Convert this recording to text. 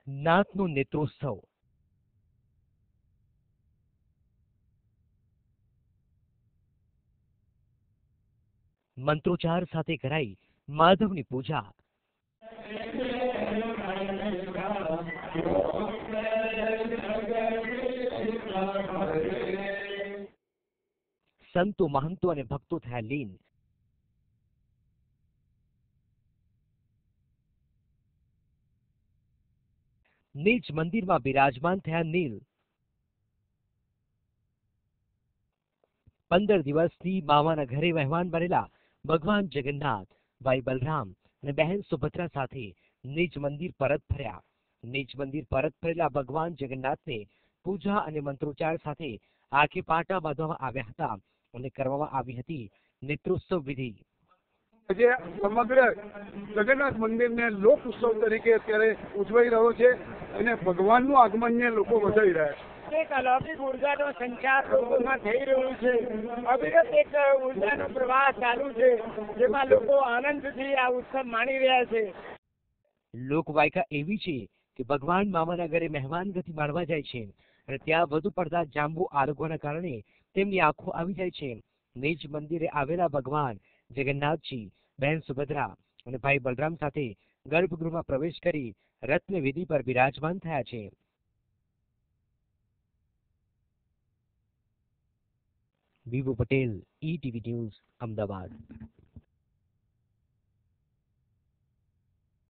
નાથનો નેત્રોત્સવ મંત્રોચ્ચાર સાથે કરાઈ માધવની પૂજા। સંતો મહંતો અને ભક્તો થયા લીન। નીચ મંદિરમાં બિરાજમાન થયા નીલ। 15 દિવસથી મામાના ઘરે મહેમાન બનેલા ભગવાન જગન્નાથ ભાઈ બલરામ અને બહેન સુભદ્રા સાથે નીચ મંદિર પરત ફર્યા। નીચ મંદિર પરત ફરેલા ભગવાન જગન્નાથને પૂજા અને મંત્રોચ્ચાર સાથે આંખે પાટા બાંધવામાં આવ્યા હતા અને કરવામાં આવી હતી નેત્રોત્સવ વિધિ। આજે સમગ્ર જગન્નાથ મંદિરને લોક ઉત્સવ તરીકે અત્યારે ઉજવાઈ રહ્યો છે અને ભગવાનનું આગમનને લોકો વધાવી રહ્યા છે। એક અલૌકિક ઉર્જાનો સંચાર લોકોમાં થઈ રહ્યું છે। અવિરત એક ઉર્જાનો પ્રવાહ ચાલુ છે, જેમાં લોકો આનંદથી આ ઉત્સવ માણી રહ્યા છે। લોકવાયકા એવી છે કે ભગવાન મામાના ઘરે મહેમાન ગતિ માણવા જાય છે અને ત્યાં વધુ પડતા જાંબુ આરોગવાના કારણે તેમની આંખો આવી જાય છે। નીચ મંદિરે આવેલા ભગવાન જગન્નાથજી બહેન સુભદ્રા અને ભાઈ બલરામ સાથે ગર્ભગૃહમાં પ્રવેશ કરી રત્ન વિધિ પર બિરાજમાન થયા છે। વિભુ પટેલ, ETV ન્યૂઝ, અમદાવાદ।